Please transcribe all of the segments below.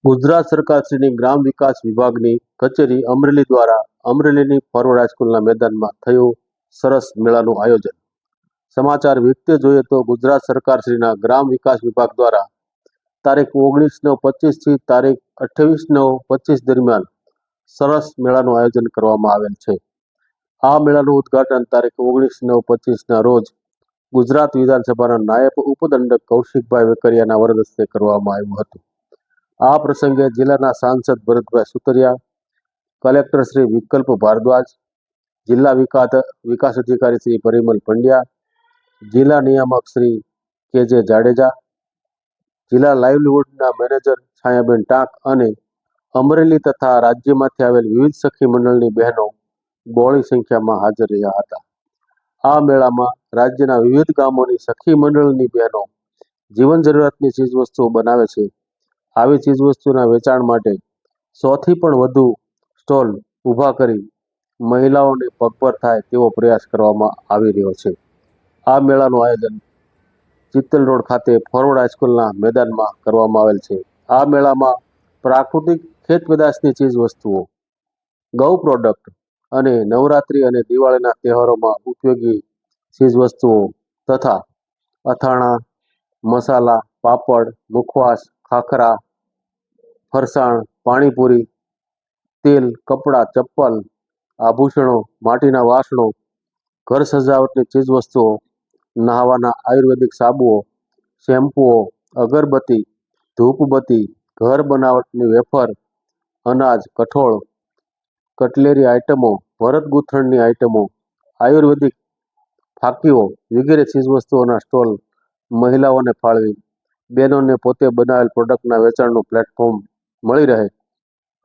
ગુજરાત સરકારશ્રીની ગ્રામ વિકાસ વિભાગની કચેરી અમરેલી દ્વારા અમરેલીની ફોરવર્ડ હાઈસ્કૂલના મેદાનમાં થયું સરસ મેળાનું આયોજન। સમાચાર વિગતે જોઈએ તો ગુજરાત સરકારશ્રીના ગ્રામ વિકાસ વિભાગ દ્વારા તારીખ 19/9/25 થી તારીખ 28/9/25 દરમિયાન સરસ મેળાનું આયોજન કરવામાં આવેલ છે। આ મેળાનું ઉદ્ઘાટન તારીખ 19/9/25ના રોજ ગુજરાત વિધાનસભાના નાયબ ઉપદંડક કૌશિકભાઈ વેકરિયાના વરદ હસ્તે કરવામાં આવ્યું હતું। આ પ્રસંગે જિલ્લાના સાંસદ ભરતભાઈ સુતરિયા, કલેક્ટર શ્રી વિકલ્પ ભારદ્વાજ, જિલ્લા વિકાસ અધિકારી શ્રી પરિમલ પંડ્યા, જિલ્લા નિયામક શ્રી કે.જે. જાડેજા, જિલ્લા લાઇવલીહુડના મેનેજર છાયાબેન ટાંક અને અમરેલી તથા રાજ્યમાંથી આવેલ વિવિધ સખી મંડળની બહેનો બહોળી સંખ્યામાં હાજર રહ્યા હતા। આ મેળામાં રાજ્યના વિવિધ ગામોની સખી મંડળની બહેનો જીવન જરૂરિયાતની ચીજવસ્તુઓ બનાવે છે। આવી ચીજવસ્તુના વેચાણ માટે 100થી પણ વધુ સ્ટોલ ઊભા કરી મહિલાઓને પગભર થાય તેવો પ્રયાસ કરવામાં આવી રહ્યો છે। આ મેળાનું આયોજન ચિત્તલ રોડ ખાતે ફોરવર્ડ હાઈસ્કૂલના મેદાનમાં કરવામાં આવેલ છે। આ મેળામાં પ્રાકૃતિક ખેત પેદાશની ચીજવસ્તુઓ, ગૌ પ્રોડક્ટ અને નવરાત્રિ અને દિવાળીના તહેવારોમાં ઉપયોગી ચીજવસ્તુઓ તથા અથાણા, મસાલા, પાપડ, મુખવાસ, ખાખરા, ફરસાણ, પાણીપુરી, તેલ, કપડાં, ચપ્પલ, આભૂષણો, માટીના વાસણો, ઘર સજાવટની ચીજવસ્તુઓ, નહાવાના આયુર્વેદિક સાબુઓ, શેમ્પૂઓ, અગરબત્તી, ધૂપબત્તી, ઘર બનાવટની વેફર, અનાજ, કઠોળ, કટલેરી આઇટમો, ભરત ગૂંથણની આઇટમો, આયુર્વેદિક ફાકીઓ વગેરે ચીજવસ્તુઓના સ્ટોલ મહિલાઓને ફાળવી બહેનોને પોતે બનાવેલ પ્રોડક્ટના વેચાણનું પ્લેટફોર્મ મળી રહે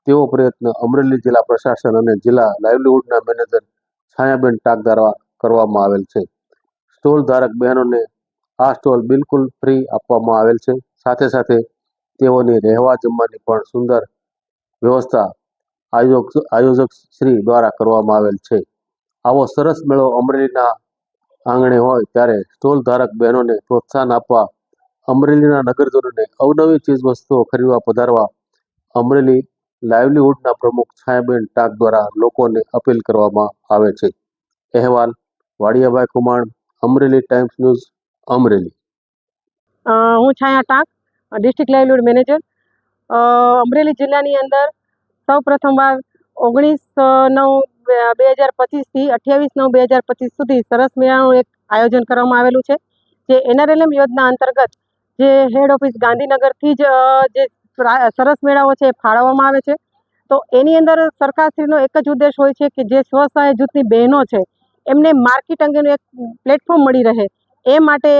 તેવો પ્રયત્ન અમરેલી જિલ્લા પ્રશાસન અને જિલ્લા લાઇવલીહુડના મેનેજર છાયાબેન ટાંક દ્વારા કરવામાં આવેલ છે। સ્ટોલ ધારક બહેનોને આ સ્ટોલ બિલકુલ ફ્રી આપવામાં આવેલ છે। સાથે સાથે તેઓની રહેવા જમવાની પણ સુંદર વ્યવસ્થા આયોજક શ્રી દ્વારા કરવામાં આવેલ છે। આવો સરસ મેળો અમરેલીના આંગણે હોય ત્યારે સ્ટોલ ધારક બહેનોને પ્રોત્સાહન આપવા અમરેલીના નગરજનોને અવનવી ચીજવસ્તુઓ ખરીદવા પધારવા અમરેલી લાઇવલીહુડના પ્રમુખ છાયાબેન ટાંક દ્વારા લોકોને અપીલ કરવામાં આવે છે। અહેવાલ વાડિયાભાઈ કુમાણ, અમરેલી ટાઈમ્સ ન્યૂઝ, અમરેલી। હું છાયા ટાંક, ડિસ્ટ્રિક્ટ લાઇવલીહુડ મેનેજર। અમરેલી જિલ્લાની અંદર સૌ પ્રથમવાર 19/9/2025 થી 28/9/2025 સુધી સરસ મેળાનું એક આયોજન કરવામાં આવેલું છે। જે NRLM યોજના અંતર્ગત જે હેડ ઓફિસ ગાંધીનગરથી જ જે સરસ મેળાઓ છે એ ફાળવવામાં આવે છે। તો એની અંદર સરકારશ્રીનો એક જ ઉદ્દેશ હોય છે કે જે સ્વસહાય જૂથની બહેનો છે એમને માર્કેટ અંગેનું એક પ્લેટફોર્મ મળી રહે એ માટે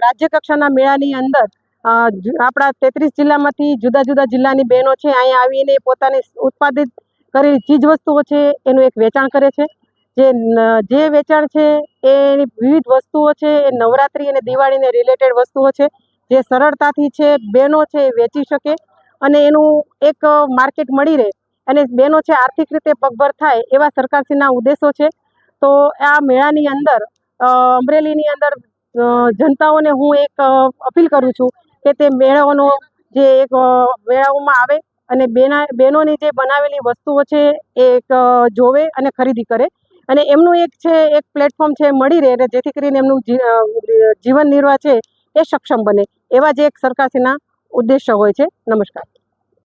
રાજ્ય કક્ષાના મેળાની અંદર આપણા 33 જિલ્લામાંથી જુદા જુદા જિલ્લાની બહેનો છે અહીંયા આવીને પોતાની ઉત્પાદિત કરેલી ચીજવસ્તુઓ છે એનું એક વેચાણ કરે છે। જે વેચાણ છે એની વિવિધ વસ્તુઓ છે એ નવરાત્રિ અને દિવાળીને રિલેટેડ વસ્તુઓ છે જે સરળતાથી છે બહેનો છે એ વેચી શકે અને એનું એક માર્કેટ મળી રહે અને બહેનો છે આર્થિક રીતે પગભર થાય એવા સરકારશ્રીના ઉદ્દેશો છે। તો આ મેળાની અંદર અમરેલીની અંદર જનતાઓને હું એક અપીલ કરું છું કે તે મેળાઓનો જે એક મેળાઓમાં આવે અને બહેનોની જે બનાવેલી વસ્તુઓ છે એ એક જોવે અને ખરીદી કરે અને એમનું એક પ્લેટફોર્મ છે મળી રહે અને જેથી કરીને એમનું જીવન નિર્વાહ છે એ સક્ષમ બને એવા જે એક સરકારશ્રીના ઉદ્દેશ્ય હોય છે। નમસ્કાર।